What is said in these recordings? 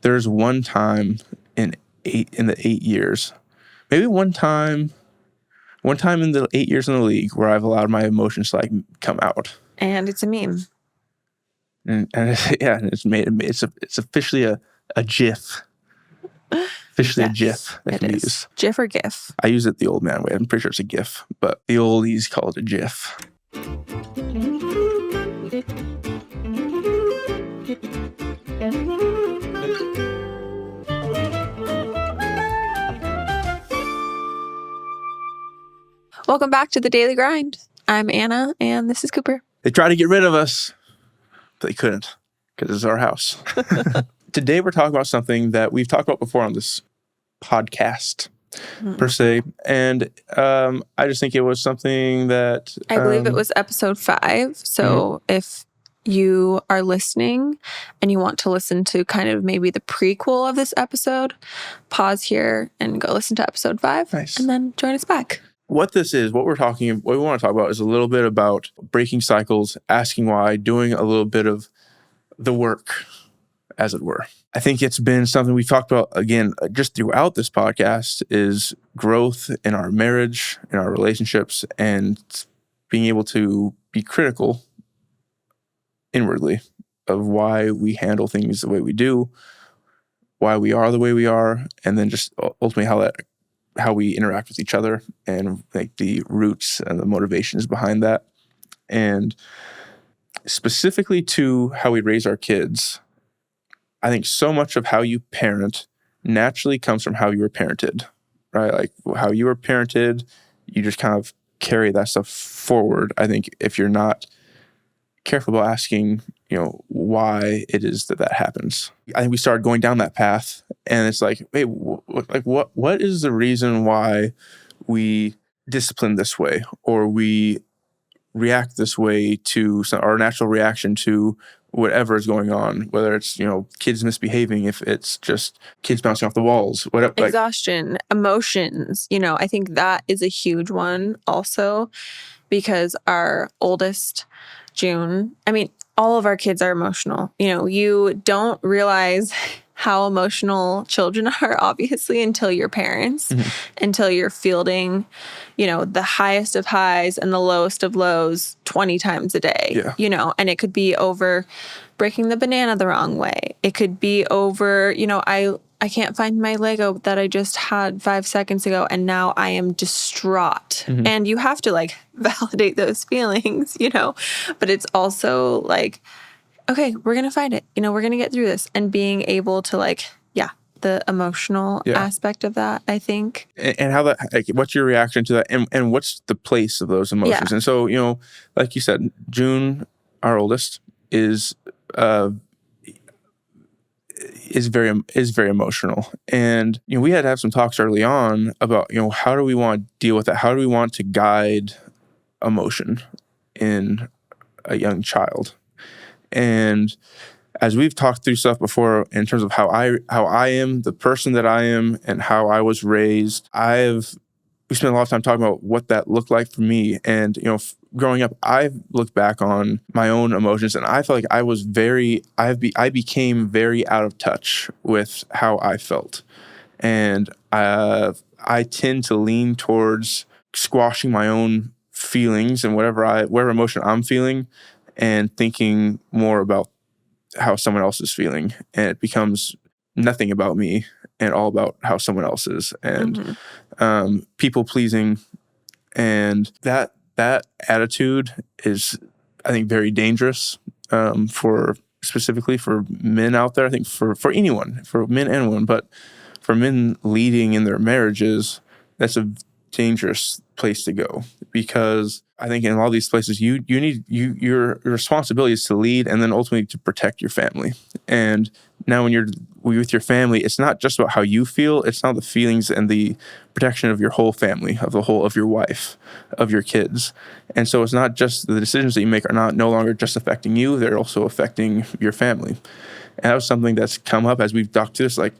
there's one time in the 8 years, maybe one time in the 8 years in the league where I've allowed my emotions to like come out. And it's a meme. And it's officially a GIF. Officially a GIF that can be used. GIF or GIF? I use it the old man way. I'm pretty sure it's a GIF, but the oldies call it a GIF. Welcome back to the Daily Grind. I'm Anna, and this is Cooper. They tried to get rid of us, but they couldn't because it's our house. Today we're talking about something that we've talked about before on this podcast, per se. And I just think it was something that... I believe it was episode 5. So if you are listening and you want to listen to kind of maybe the prequel of this episode, pause here and go listen to episode 5. Nice. And then join us back. What we want to talk about is a little bit about breaking cycles, asking why, doing a little bit of the work, as it were. I think it's been something we've talked about, again, just throughout this podcast, is growth in our marriage, in our relationships, and being able to be critical inwardly of why we handle things the way we do, why we are the way we are, and then just ultimately how we interact with each other and like the roots and the motivations behind that. And specifically to how we raise our kids, I think so much of how you parent naturally comes from how you were parented, right? Like how you were parented, you just kind of carry that stuff forward. I think if you're not careful about asking, why it is that happens. I think we started going down that path, and it's like, hey, what is the reason why we discipline this way, or we react this way to our natural reaction to whatever is going on, whether it's, kids misbehaving, if it's just kids bouncing off the walls, whatever. Exhaustion, emotions, I think that is a huge one also, because our oldest, June, all of our kids are emotional. You don't realize how emotional children are, obviously, until you're parents, until you're fielding, the highest of highs and the lowest of lows 20 times a day, and it could be over breaking the banana the wrong way. It could be over, I can't find my Lego that I just had 5 seconds ago, and now I am distraught. And you have to validate those feelings, but it's also like, okay, we're going to find it. We're going to get through this, and being able to the emotional aspect of that, I think. And how that, what's your reaction to that? And what's the place of those emotions? Yeah. And so, like you said, June, our oldest, is very emotional. And, we had to have some talks early on about, how do we want to deal with that? How do we want to guide emotion in a young child? And as we've talked through stuff before in terms of how I am, the person that I am, and how I was raised, we spent a lot of time talking about what that looked like for me. And, growing up, I've looked back on my own emotions, and I felt like I became very out of touch with how I felt. And I tend to lean towards squashing my own feelings and whatever emotion I'm feeling, and thinking more about how someone else is feeling. And it becomes nothing about me and all about how someone else is. And people pleasing. And that attitude is, I think, very dangerous specifically for men out there. I think for anyone, for men and women, but for men leading in their marriages, that's a dangerous place to go, because I think in a lot of these places, your responsibility is to lead and then ultimately to protect your family. And now when you're with your family, it's not just about how you feel. It's not the feelings and the protection of your whole family, of your wife, of your kids. And so it's not just the decisions that you make are no longer just affecting you. They're also affecting your family. And that was something that's come up as we've talked to this, like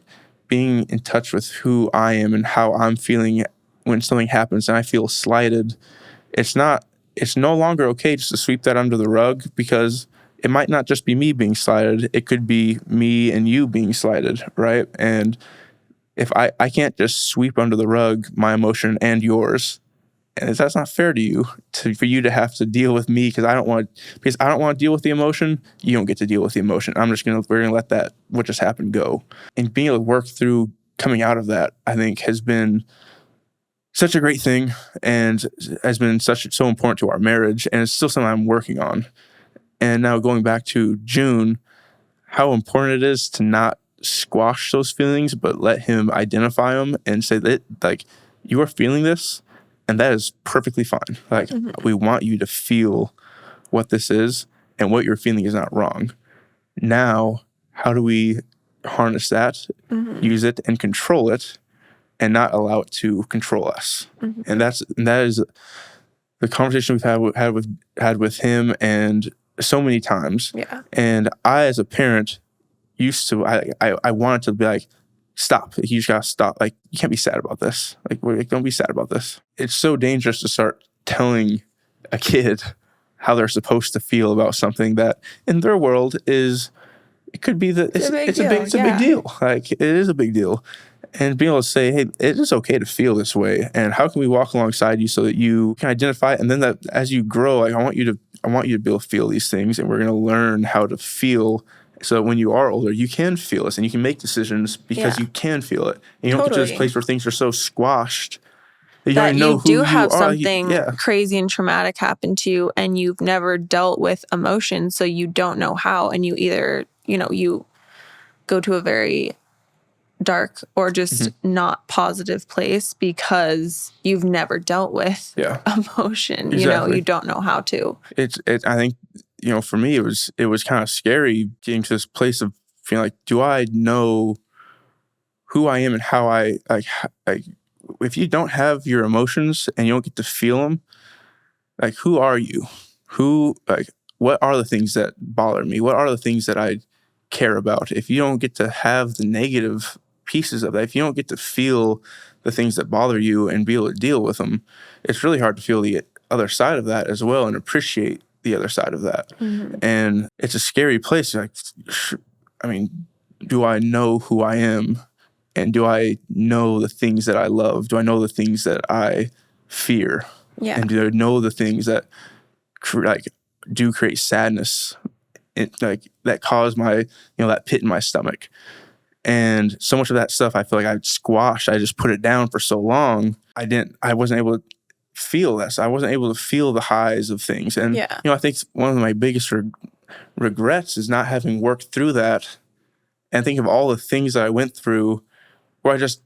being in touch with who I am and how I'm feeling when something happens and I feel slighted. It's no longer okay just to sweep that under the rug, because it might not just be me being slighted. It could be me and you being slighted, right? And if I can't just sweep under the rug my emotion and yours, and that's not fair to you, for you to have to deal with me because I don't want to deal with the emotion. You don't get to deal with the emotion. We're gonna let that what just happened go. And being able to work through coming out of that, I think, has been such a great thing and has been so important to our marriage, and it's still something I'm working on. And now going back to June, how important it is to not squash those feelings, but let him identify them and say that, like, you are feeling this, and that is perfectly fine. Like, we want you to feel what this is, and what you're feeling is not wrong. Now, how do we harness that, use it, and control it, and not allow it to control us? And that is the conversation we've had with him, and so many times. Yeah. And I, as a parent, used to I wanted to be like, stop. You just gotta stop. Like, you can't be sad about this. Like, don't be sad about this. It's so dangerous to start telling a kid how they're supposed to feel about something that in their world is, it could be that it's a big deal. Like, it is a big deal. And being able to say, hey, it is okay to feel this way, and how can we walk alongside you so that you can identify it? And then that as you grow, like, I want you to be able to feel these things, and we're going to learn how to feel, so that when you are older, you can feel this and you can make decisions because you can feel it. And you don't get to this place where things are so squashed that you don't even know who you have are. Something crazy and traumatic happen to you, and you've never dealt with emotion, so you don't know how, and you either, you go to a very dark or just not positive place because you've never dealt with emotion. Exactly. You don't know how to. I think, for me, it was kind of scary getting to this place of feeling like, do I know who I am and how I like if you don't have your emotions and you don't get to feel them, like, who are you? What are the things that bother me? What are the things that I care about? If you don't get to have the negative pieces of that, if you don't get to feel the things that bother you and be able to deal with them, it's really hard to feel the other side of that as well and appreciate the other side of that. And it's a scary place. Like, do I know who I am? And do I know the things that I love? Do I know the things that I fear? Yeah. And do I know the things that do create sadness, that cause my, that pit in my stomach? And so much of that stuff, I feel like I squashed. I just put it down for so long. I wasn't able to feel this. I wasn't able to feel the highs of things. And, I think one of my biggest regrets is not having worked through that and think of all the things that I went through where I just,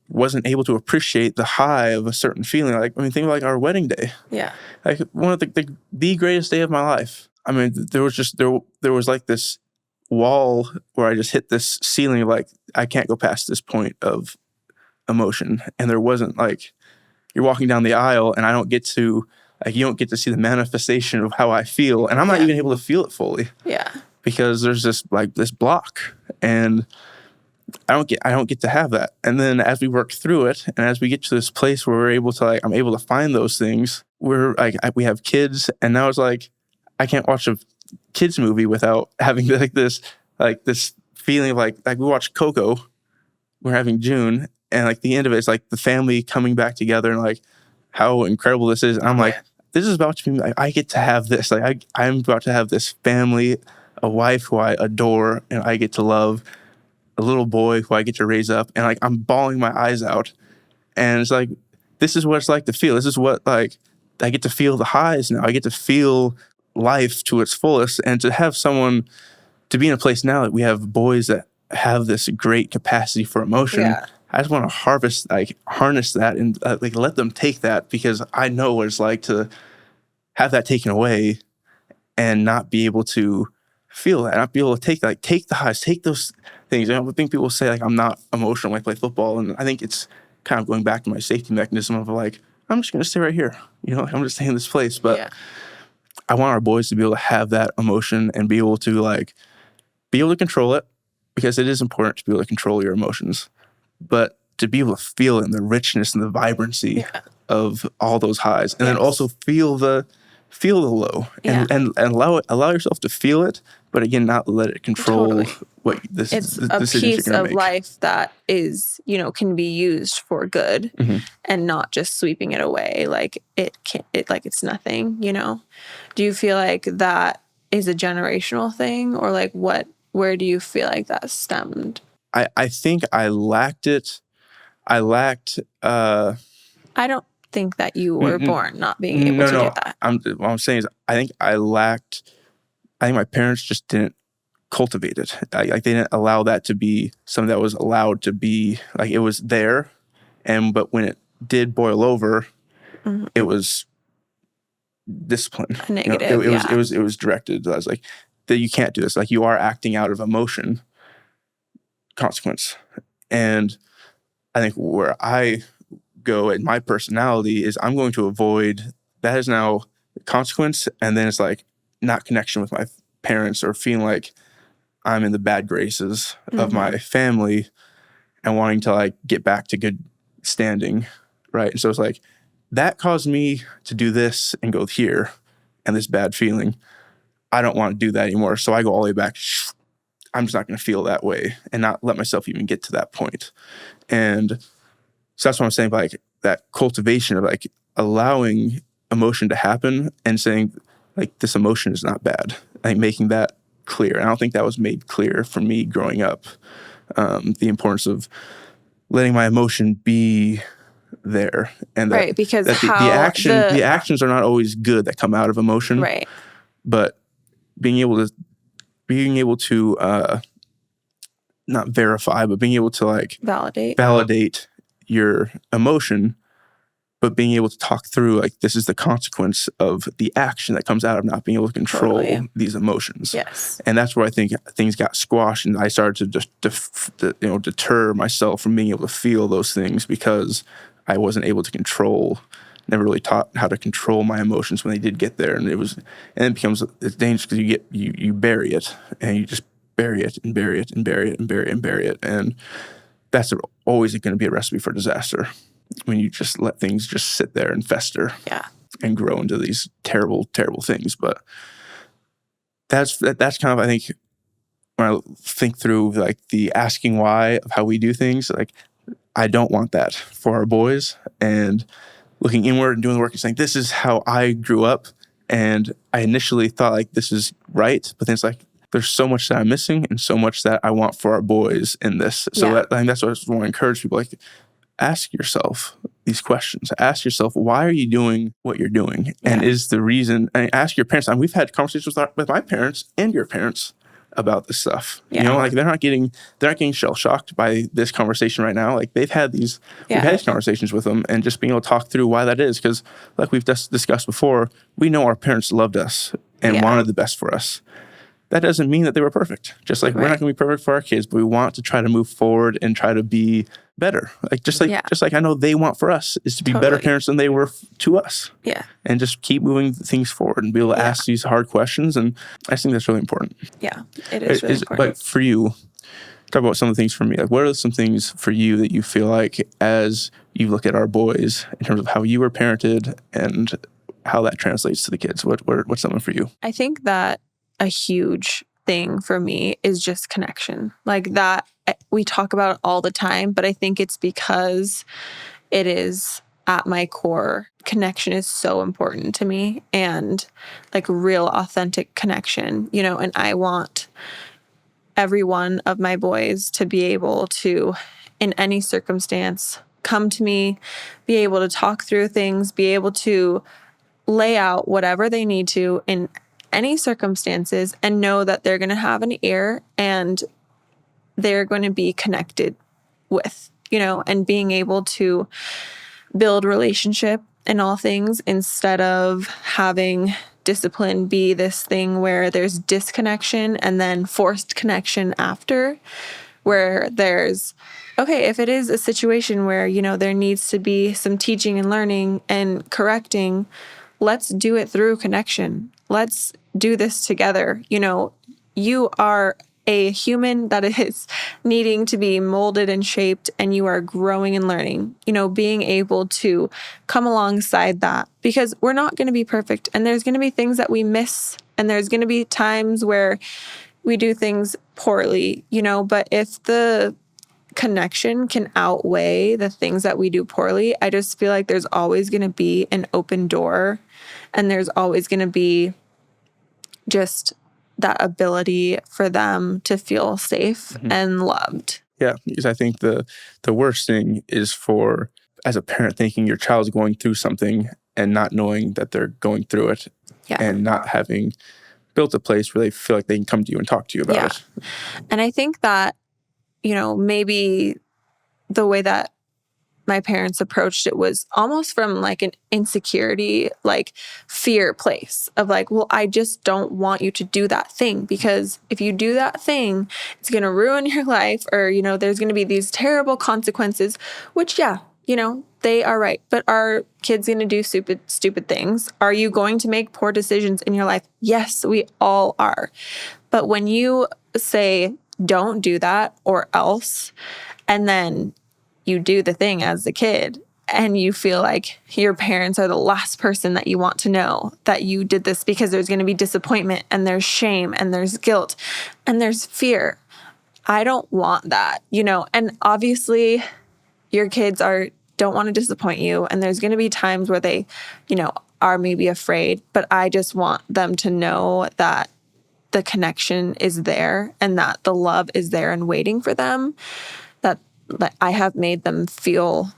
wasn't able to appreciate the high of a certain feeling. Think of our wedding day. Yeah. Like, one of the greatest day of my life. There was this wall where I just hit this ceiling of I can't go past this point of emotion. And there wasn't you're walking down the aisle and I don't get to you don't get to see the manifestation of how I feel, and I'm not even able to feel it fully. Yeah. Because there's this this block, and I don't get to have that. And then as we work through it, and as we get to this place where we're able to I'm able to find those things, we're we have kids, and now it's I can't watch a kids movie without having this feeling of we watched Coco. We're having June, and the end of it is the family coming back together, and how incredible this is. And I'm this is about to be I get to have this. I'm about to have this family, a wife who I adore and I get to love, a little boy who I get to raise up, and I'm bawling my eyes out. And it's this is what it's like to feel. This is what I get to feel the highs now. I get to feel life to its fullest, and to have someone to be in a place now that we have boys that have this great capacity for emotion. Yeah. I just want to harness that and let them take that, because I know what it's like to have that taken away and not be able to feel that, not be able to take the highs, take those things. I think people say I'm not emotional when I play football, and I think it's kind of going back to my safety mechanism of I'm just going to stay right here. I'm just staying in this place. But I want our boys to be able to have that emotion and be able to control it, because it is important to be able to control your emotions, but to be able to feel it in the richness and the vibrancy of all those highs, and then also feel the feel the low and allow yourself to feel it, but again, not let it control what the decisions you're It's a piece going to of make. life that is, can be used for good and not just sweeping it away like it's nothing, Do you feel like that is a generational thing, or like where do you feel like that stemmed? I think I lacked it. I don't think that you were born not being able to do that. What I'm saying is I think my parents just didn't cultivate it. Like they didn't allow that to be something that was allowed to be, like it was there. But when it did boil over, it was discipline. Negative. It was directed. I was like, that you can't do this. Like you are acting out of emotion, consequence. And I think where I go in my personality is I'm going to avoid that is now consequence. And then it's like not connection with my parents or feeling like I'm in the bad graces of my family and wanting to like get back to good standing. Right. And so it's like that caused me to do this and go here and this bad feeling. I don't want to do that anymore. So I go all the way back. I'm just not going to feel that way and not let myself even get to that point. And so that's what I'm saying, like that cultivation of like allowing emotion to happen and saying like this emotion is not bad. I think making that clear. And I don't think that was made clear for me growing up. The importance of letting my emotion be there, and that, because that the actions are not always good that come out of emotion. Right. But being able to not verify, but being able to like validate your emotion, but being able to talk through like this is the consequence of the action that comes out of not being able to control these emotions. Yes. And that's where I think things got squashed, and I started to just deter myself from being able to feel those things because I wasn't able to control. Never really taught how to control my emotions when they did get there, and it becomes it's dangerous because you bury it, and you just bury it and bury it and bury it and bury it and bury it, and that's always going to be a recipe for disaster when you just let things just sit there and fester and grow into these terrible, terrible things. But that's kind of, I think, when I think through like the asking why of how we do things, like I don't want that for our boys, and looking inward and doing the work and saying, this is how I grew up. And I initially thought like this is right, but then it's like, there's so much that I'm missing and so much that I want for our boys in this. So I think that's what I just want to encourage people, like ask yourself these questions. Ask yourself, why are you doing what you're doing? And is the reason, and ask your parents. We've had conversations with my parents and your parents about this stuff. Like they're not getting shell shocked by this conversation right now. Like we've had these conversations with them, and just being able to talk through why that is. Because like we've just discussed before, we know our parents loved us and wanted the best for us. That doesn't mean that they were perfect. Just like we're not going to be perfect for our kids, but we want to try to move forward and try to be better. Like just like I know they want for us is to be better parents than they were to us. Yeah. And just keep moving things forward and be able to ask these hard questions. And I think that's really important. Yeah, it is really important. But for you, talk about some of the things for me. Like what are some things for you that you feel like as you look at our boys in terms of how you were parented and how that translates to the kids? What's something for you? I think that a huge thing for me is just connection. Like that we talk about it all the time, but I think it's because it is at my core. Connection is so important to me, and like real authentic connection, and I want every one of my boys to be able to, in any circumstance, come to me, be able to talk through things, be able to lay out whatever they need to in any circumstances, and know that they're going to have an ear and they're going to be connected with, and being able to build relationship in all things instead of having discipline be this thing where there's disconnection and then forced connection after, where there's, if it is a situation where, there needs to be some teaching and learning and correcting, let's do it through connection. Let's do this together. You are a human that is needing to be molded and shaped, and you are growing and learning, being able to come alongside that, because we're not going to be perfect, and there's going to be things that we miss, and there's going to be times where we do things poorly, but if the connection can outweigh the things that we do poorly, I just feel like there's always going to be an open door, and there's always going to be just that ability for them to feel safe and loved. Yeah, because I think the worst thing is for, as a parent, thinking your child's going through something and not knowing that they're going through it, and not having built a place where they feel like they can come to you and talk to you about it. And I think that, maybe the way that my parents approached it was almost from like an insecurity, like fear place of like, well, I just don't want you to do that thing, because if you do that thing, it's going to ruin your life, or, there's going to be these terrible consequences, which, they are right. But are kids going to do stupid things? Are you going to make poor decisions in your life? Yes, we all are. But when you say, don't do that or else, and then you do the thing as a kid, and you feel like your parents are the last person that you want to know that you did this, because there's going to be disappointment, and there's shame, and there's guilt, and there's fear. I don't want that, and obviously your kids don't want to disappoint you, and there's going to be times where they, are maybe afraid, but I just want them to know that the connection is there, and that the love is there and waiting for them, that I have made them feel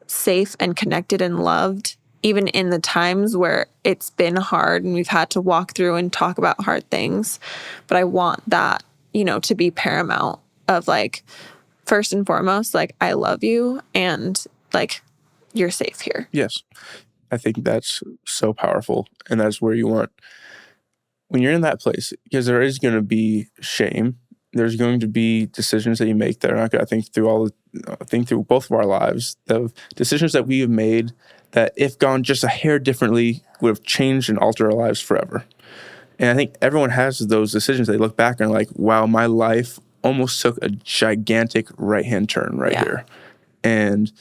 safe and connected and loved, even in the times where it's been hard and we've had to walk through and talk about hard things. But I want that, to be paramount, of like, first and foremost, like, I love you, and like, you're safe here. Yes. I think that's so powerful. And that's where you want, when you're in that place, because there is going to be shame. There's going to be decisions that you make that are not good. I think through both of our lives, the decisions that we have made that, if gone just a hair differently, would have changed and altered our lives forever. And I think everyone has those decisions. They look back and are like, wow, my life almost took a gigantic right-hand turn here. And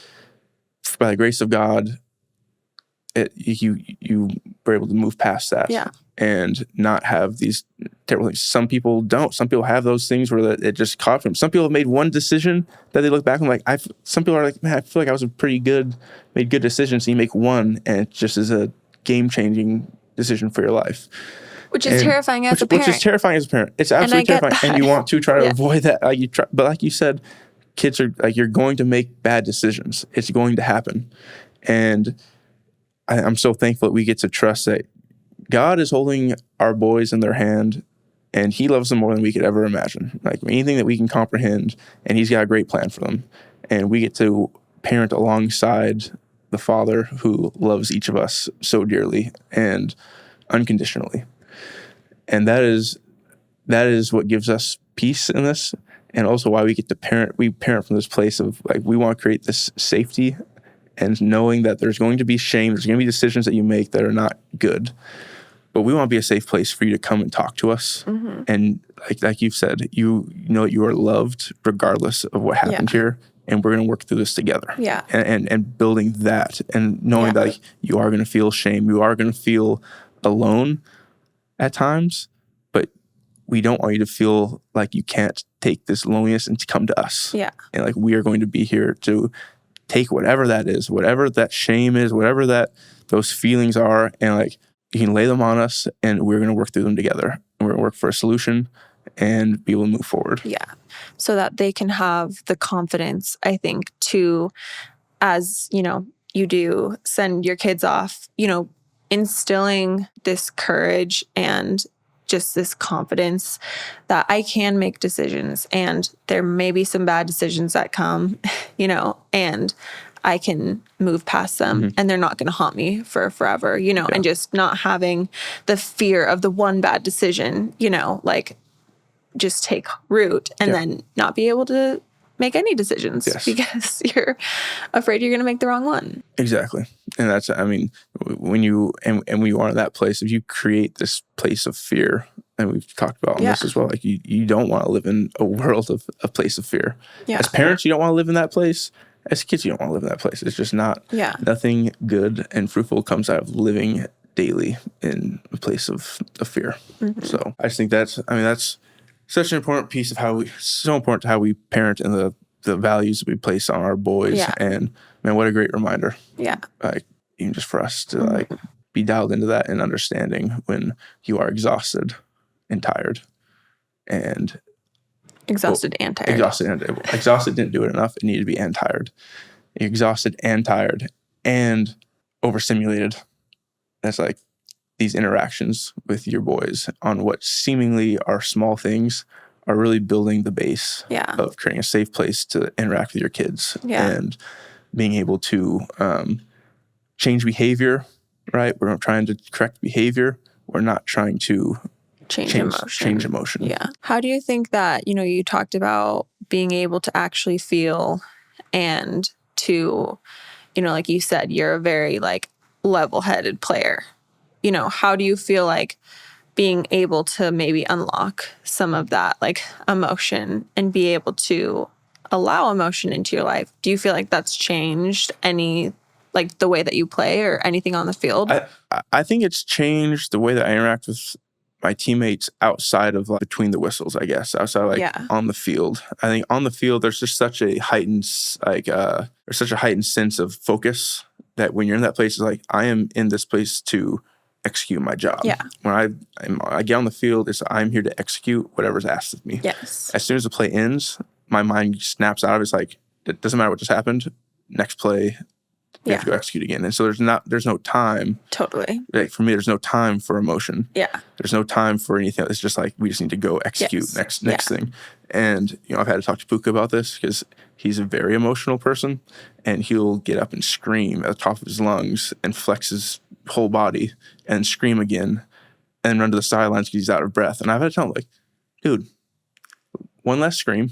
by the grace of God, you were able to move past that. And not have these terrible things. Some people don't. Some people have those things where it just caught them. Some people have made one decision that they look back and like, some people are like, man, I feel like I was made good decisions. And you make one, and it just is a game-changing decision for your life. Which is terrifying as a parent. Which is terrifying as a parent. It's absolutely terrifying. And you want to try to avoid that. But like you said, kids are like, you're going to make bad decisions. It's going to happen. And I'm so thankful that we get to trust that God is holding our boys in their hand, and he loves them more than we could ever imagine. Like, anything that we can comprehend, and he's got a great plan for them. And we get to parent alongside the Father who loves each of us so dearly and unconditionally. And that is what gives us peace in this, and also why we get to parent. We parent from this place of like, we want to create this safety, and knowing that there's going to be shame, there's going to be decisions that you make that are not good. But we want to be a safe place for you to come and talk to us. And like you've said, you know you are loved regardless of what happened here. And we're going to work through this together. And building that, and knowing that like, you are going to feel shame. You are going to feel alone at times. But we don't want you to feel like you can't take this loneliness and to come to us. And like, we are going to be here to take whatever that is, whatever that shame is, whatever that those feelings are, and like, you can lay them on us, and we're going to work through them together. And we're going to work for a solution and be able to move forward. So that they can have the confidence, I think, to, as, you do send your kids off, instilling this courage and just this confidence that I can make decisions, and there may be some bad decisions that come, and I can move past them, and they're not going to haunt me for forever, and just not having the fear of the one bad decision, like, just take root, and then not be able to make any decisions because you're afraid you're going to make the wrong one. Exactly. And that's, when you, and when you are in that place, if you create this place of fear, and we've talked about on this as well, like you don't want to live in a world of a place of fear. Yeah. As parents, you don't want to live in that place. As kids, you don't want to live in that place. It's just not, nothing good and fruitful comes out of living daily in a place of fear. So I just think that's such an important piece of so important to how we parent and the values that we place on our boys. And man, what a great reminder. Like, even just for us to like be dialed into that and understanding when you are exhausted and tired and exhausted and tired. Exhausted didn't do it enough. It needed to be and tired. You're exhausted and tired and overstimulated. That's like these interactions with your boys on what seemingly are small things are really building the base of creating a safe place to interact with your kids and being able to change behavior, right? We're not trying to correct behavior. We're not trying to change emotion. Yeah. How do you think that, you talked about being able to actually feel and to, like you said, you're a very like level-headed player. How do you feel like being able to maybe unlock some of that like emotion and be able to allow emotion into your life? Do you feel like that's changed any, like the way that you play or anything on the field? I think it's changed the way that I interact with my teammates outside of like between the whistles, I guess. Outside on the field. I think on the field there's just such a heightened sense of focus that when you're in that place, it's like I am in this place to execute my job. When I get on the field, I'm here to execute whatever's asked of me. Yes. As soon as the play ends, my mind snaps out of it. It's like, it doesn't matter what just happened. Next play, you have to go execute again. And so there's no time. Totally. Like for me, there's no time for emotion. Yeah. There's no time for anything. It's just like, we just need to go execute next thing. And, I've had to talk to Puka about this because he's a very emotional person and he'll get up and scream at the top of his lungs and flex his whole body and scream again and run to the sidelines because he's out of breath. And I've had to tell him, like, dude, one less scream,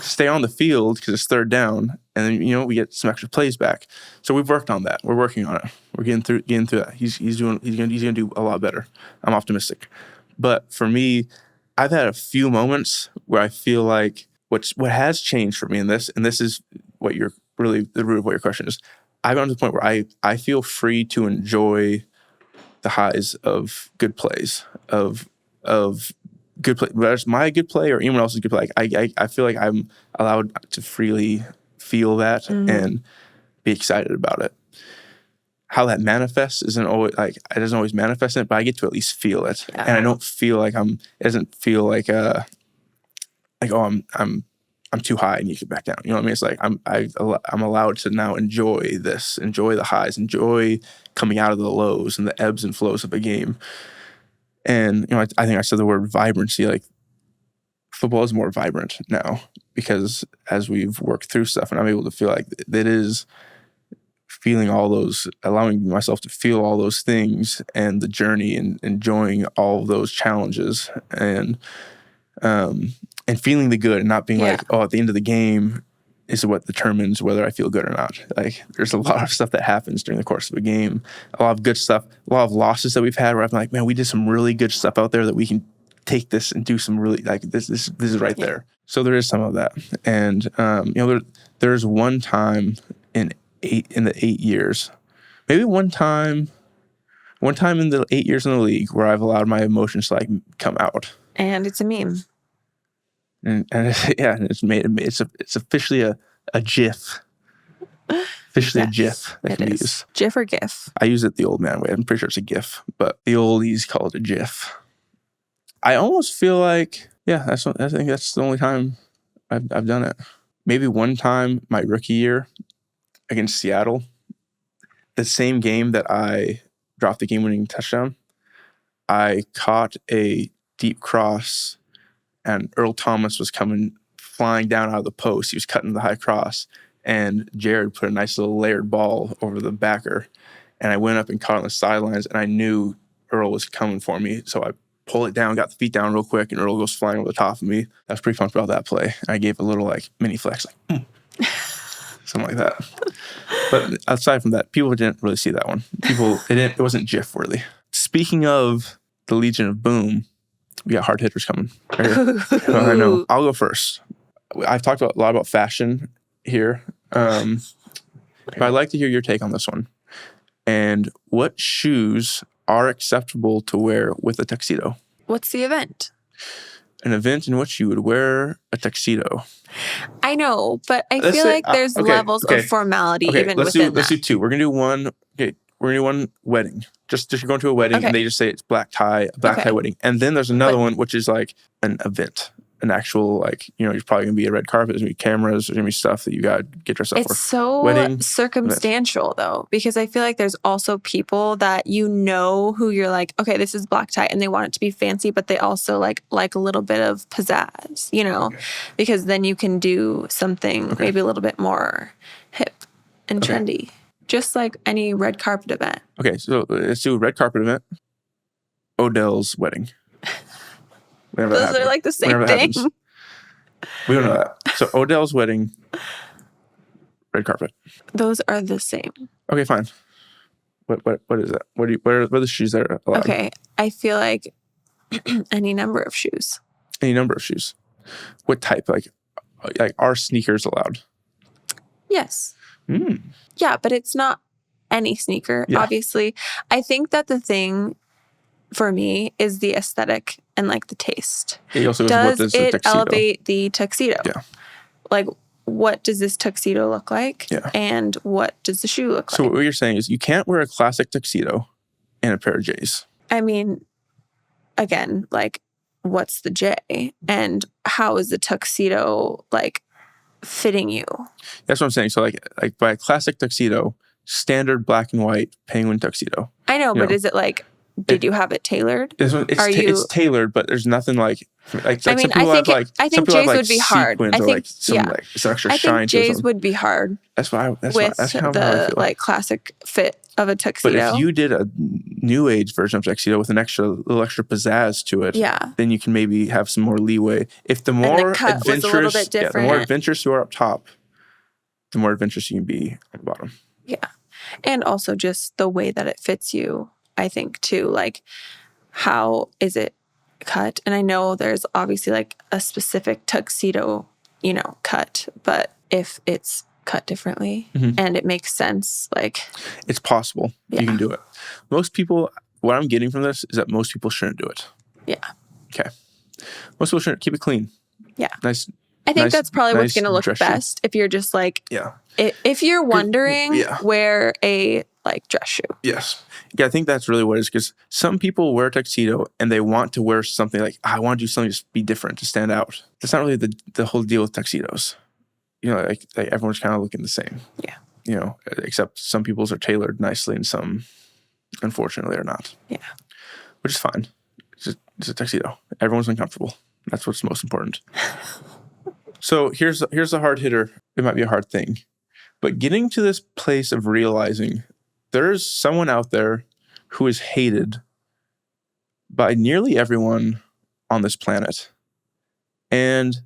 stay on the field because it's third down, and then we get some extra plays back. So we've worked on that. We're working on it. We're getting through that. He's gonna do a lot better. I'm optimistic. But for me, I've had a few moments where I feel like what has changed for me in this, and this is what you're really the root of what your question is. I've gotten to the point where I feel free to enjoy the highs of good plays, of good play, whether it's my good play or anyone else's good play. I feel like I'm allowed to freely feel that and be excited about it. How that manifests isn't always like, it doesn't always manifest in it, but I get to at least feel it. Yeah. And I don't feel like it doesn't feel like I'm too high and you get back down. You know what I mean? It's like I'm allowed to now enjoy this, enjoy the highs, enjoy coming out of the lows and the ebbs and flows of a game. And I think I said the word vibrancy. Like, football is more vibrant now because as we've worked through stuff, and I'm able to feel like it is feeling all those, allowing myself to feel all those things and the journey and enjoying all of those challenges and feeling the good and not being like, oh, at the end of the game is what determines whether I feel good or not. Like, there's a lot of stuff that happens during the course of a game, a lot of good stuff, a lot of losses that we've had where I'm like, man, we did some really good stuff out there that we can take this and do some really, like, this is right there. So there is some of that. And, there's one time in the 8 years, maybe one time in the 8 years in the league where I've allowed my emotions to like come out. And it's a meme. And it's officially a GIF. Officially a GIF that can be used. GIF or GIF? I use it the old man way. I'm pretty sure it's a GIF, but the oldies call it a GIF. I almost feel like, I think that's the only time I've done it. Maybe one time my rookie year against Seattle, the same game that I dropped the game-winning touchdown, I caught a deep cross and Earl Thomas was coming flying down out of the post. He was cutting the high cross, and Jared put a nice little layered ball over the backer. And I went up and caught on the sidelines, and I knew Earl was coming for me. So I pulled it down, got the feet down real quick, and Earl goes flying over the top of me. That was pretty fun about that play. I gave a little like mini flex, like something like that. But aside from that, people didn't really see that one. It wasn't GIF worthy. Speaking of the Legion of Boom, We got hard hitters coming. Right here. I know. I'll go first. I've talked a lot about fashion here. But I'd like to hear your take on this one. And what shoes are acceptable to wear with a tuxedo? What's the event? An event in which you would wear a tuxedo. I know, but I feel like there's levels of formality even within that. Let's do two. We're gonna do one. Okay, we're gonna do one wedding. Just you're going to a wedding and they just say it's black tie wedding, and then there's another one which is like an event, an actual you're probably gonna be a red carpet. There's gonna be cameras. There's gonna be stuff that you got to get dressed up for. It's so circumstantial though, because I feel like there's also people that who you're like, okay, this is black tie, and they want it to be fancy, but they also like a little bit of pizzazz, because then you can do something maybe a little bit more hip and trendy, just like any red carpet event. Okay, so let's do a red carpet event. Odell's wedding. Those are like the same thing. We don't know that. So Odell's wedding, red carpet. Those are the same. Okay, fine. What is that? What are the shoes that are allowed? Okay, I feel like any number of shoes. Any number of shoes. What type? Like are sneakers allowed? Yes. Yeah, but it's not any sneaker, obviously. I think that the thing for me is the aesthetic and like the taste. Does it elevate the tuxedo? Yeah. Like, what does this tuxedo look like? Yeah. And what does the shoe look like? So what you're saying is you can't wear a classic tuxedo and a pair of J's. I mean, again, like, what's the J? And how is the tuxedo like fitting you? That's what I'm saying. So like by a classic tuxedo, standard black and white penguin tuxedo. I know, but is it like, did you have it tailored? It's tailored, but there's nothing like I mean, I think J's would be hard. I think some extra shine. I think J's would be hard. That's kind of how I feel. Like classic fit of a tuxedo. But if you did a new age version of tuxedo with little extra pizzazz to it, then you can maybe have some more leeway. If the more adventurous you are up top, the more adventurous you can be at the bottom. Yeah, and also just the way that it fits you. I think too, like, how is it cut? And I know there's obviously like a specific tuxedo, cut, but if it's cut differently and it makes sense, like, it's possible. You can do it. Most people, what I'm getting from this is that most people shouldn't do it. Yeah. Okay. Most people shouldn't. Keep it clean. Yeah. Nice. I think that's probably what's going to look best if you're just like, if you're wondering, wear a like dress shoe. Yes. Yeah, I think that's really what it is, because some people wear a tuxedo and they want to wear something like, I want to do something to be different, to stand out. That's not really the whole deal with tuxedos. Like everyone's kind of looking the same. Yeah. Except some people's are tailored nicely and some, unfortunately, are not. Yeah. Which is fine. It's a tuxedo. Everyone's uncomfortable. That's what's most important. So here's a hard hitter. It might be a hard thing. But getting to this place of realizing there's someone out there who is hated by nearly everyone on this planet. And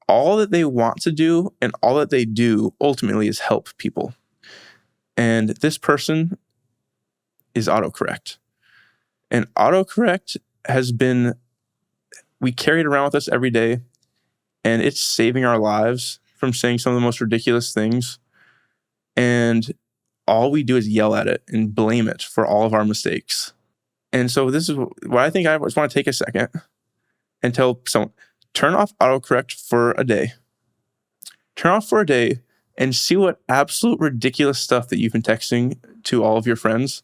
all that they want to do and all that they do ultimately is help people. And this person is autocorrect. And autocorrect we carry it around with us every day, and it's saving our lives from saying some of the most ridiculous things. And all we do is yell at it and blame it for all of our mistakes. And so this is what I think. I just want to take a second and tell someone, turn off autocorrect for a day. Turn off for a day and see what absolute ridiculous stuff that you've been texting to all of your friends.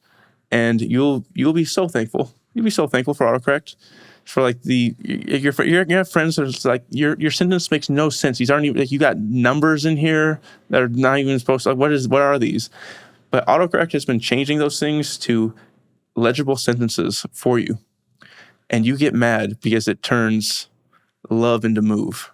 And you'll be so thankful. You'll be so thankful for autocorrect. For like you have friends that are like, your sentence makes no sense. These aren't even, like, you got numbers in here that are not even supposed to, like, what are these? But autocorrect has been changing those things to legible sentences for you. And you get mad because it turns love into move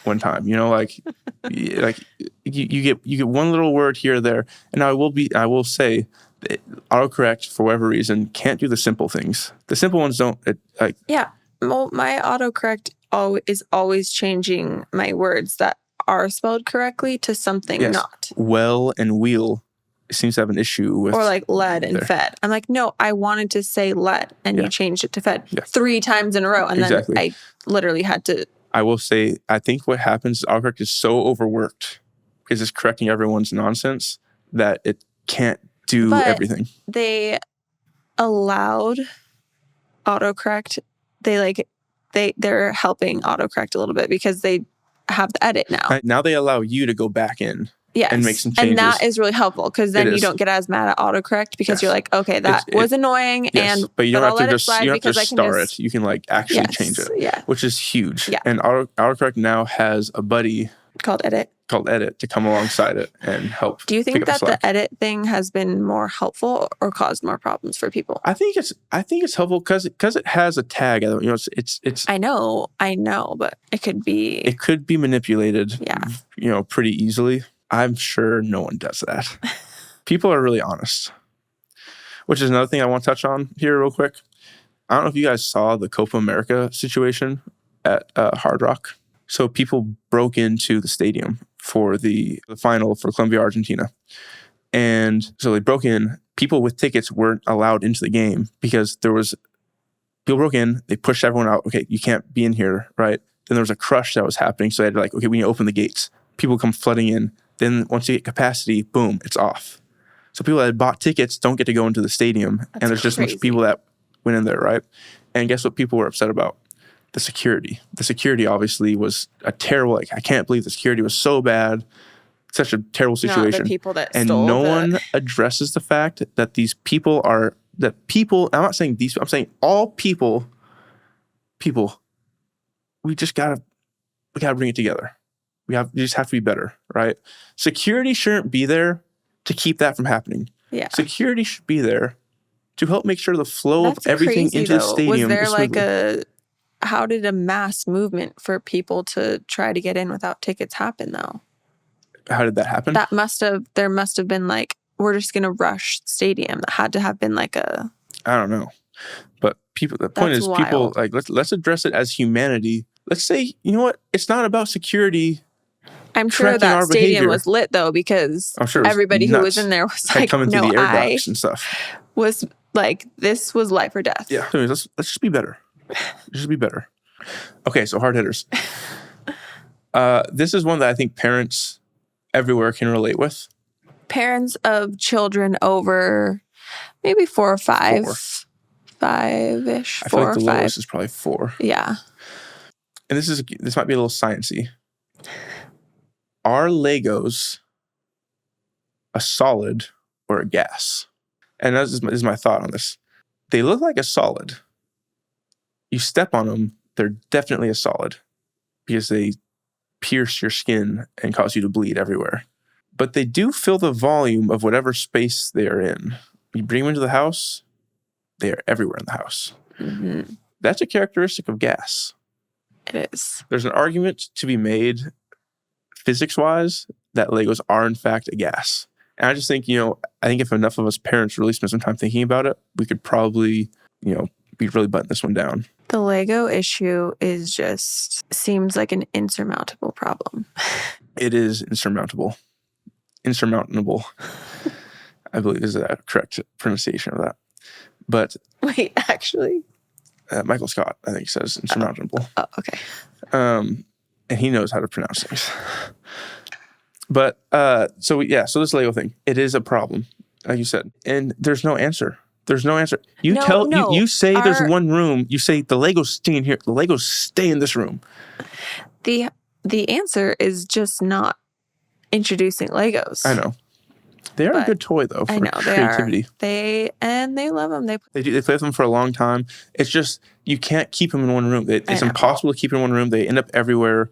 one time. Like you get one little word here or there. And I will say that autocorrect, for whatever reason, can't do the simple things. The simple ones don't. Yeah. Well, my autocorrect is always changing my words that are spelled correctly to something not. Well and wheel seems to have an issue with. Or like led and there. fed. I'm like, no, I wanted to say led, and you changed it to fed 3 times in a row. And then I literally had to. I will say, I think what happens is autocorrect is so overworked because it's correcting everyone's nonsense that it can't do everything. They allowed autocorrect. They're helping autocorrect a little bit because they have the edit now. Now they allow you to go back in. Yes. And make some changes. And that is really helpful because then you don't get as mad at autocorrect because you're like, okay, that was annoying. Yes. But you don't have to just star it. You can like actually change it. Yeah. Which is huge. Yeah. And autocorrect now has a buddy called Edit to come alongside it and help. Do you think that the edit thing has been more helpful or caused more problems for people? I think it's helpful because it has a tag. You know, it's. I know, but it could be manipulated. Yeah. You know, pretty easily. I'm sure no one does that. People are really honest, which is another thing I want to touch on here real quick. I don't know if you guys saw the Copa America situation at Hard Rock. So people broke into the stadium for the final for Colombia, Argentina. And so they broke in. People with tickets weren't allowed into the game because people broke in, they pushed everyone out. Okay, you can't be in here, right? Then there was a crush that was happening. So they had to okay, we need to open the gates. People come flooding in. Then once you get capacity, boom, it's off. So people that had bought tickets don't get to go into the stadium. That's and there's just a bunch of people that went in there, right? And guess what people were upset about? The security. The security obviously was a terrible, I can't believe the security was so bad. Such a terrible situation. Not the people that and stole no one addresses the fact that these people I'm not saying these, I'm saying all people, we gotta bring it together. We just have to be better, right? Security shouldn't be there to keep that from happening. Yeah. Security should be there to help make sure the flow of everything into the stadium is smoothly. How did a mass movement for people to try to get in without tickets happen though? How did that happen? There must have been we're just going to rush the stadium. That had to have been I don't know. But the point is people let's address it as humanity. Let's say, you know what? It's not about security. I'm sure that stadium was lit though because everybody who was in there was coming through the air ducts and stuff. Was this was life or death. Yeah. So let's just be better. Just be better. Okay, so hard hitters. This is one that I think parents everywhere can relate with. Parents of children over maybe 4 or 5. 5-ish. I feel like the lowest is probably 4. Yeah. And this might be a little sciencey. Are Legos a solid or a gas? And this is my thought on this. They look like a solid. You step on them, they're definitely a solid because they pierce your skin and cause you to bleed everywhere. But they do fill the volume of whatever space they are in. You bring them into the house, they are everywhere in the house. Mm-hmm. That's a characteristic of gas. It is. There's an argument to be made physics-wise that Legos are in fact a gas. And I just think, I think if enough of us parents really spend some time thinking about it, we could probably, be really button this one down. The Lego issue seems like an insurmountable problem. It is insurmountable. Insurmountable. I believe is a correct pronunciation of that. But wait, actually? Michael Scott, I think, says insurmountable. Oh, okay. And he knows how to pronounce things. But, so this Lego thing, it is a problem, like you said. And there's no answer. There's no answer. You say there's one room. You say the Legos stay in here. The Legos stay in this room. The answer is just not introducing Legos. I know. They are a good toy though for creativity. They love them. They play with them for a long time. It's just you can't keep them in one room. It's impossible to keep them in one room. They end up everywhere.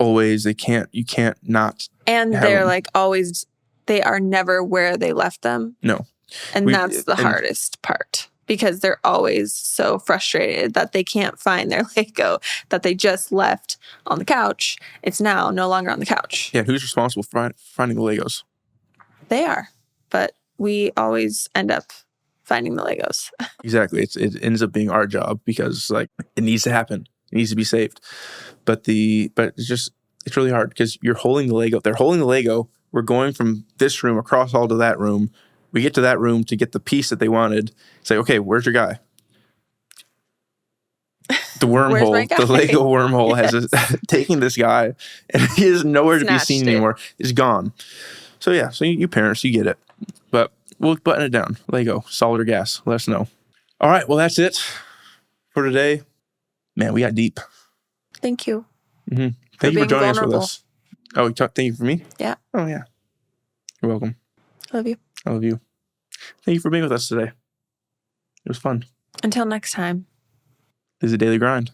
Always. You can't not. And they're always. They are never where they left them. No. And that's the hardest part because they're always so frustrated that they can't find their Lego that they just left on the couch. It's now no longer on the couch. Yeah, who's responsible for finding the Legos? They are, but we always end up finding the Legos. Exactly. It ends up being our job because it needs to happen. It needs to be saved. But it's really hard because you're holding the Lego. They're holding the Lego. We're going from this room across all to that room. We get to that room to get the piece that they wanted. Say, okay, where's your guy? The wormhole, the Lego wormhole has taken this guy, and he is nowhere to be seen anymore. He's gone. So yeah, so you parents, you get it. But we'll button it down. Lego, solid or gas? Let us know. All right, well, that's it for today. Man, we got deep. Thank you. Mm-hmm. Thank you for joining us with us. Oh, thank you for me? Yeah. Oh, yeah. You're welcome. Love you. I love you. Thank you for being with us today. It was fun. Until next time. This is a daily grind.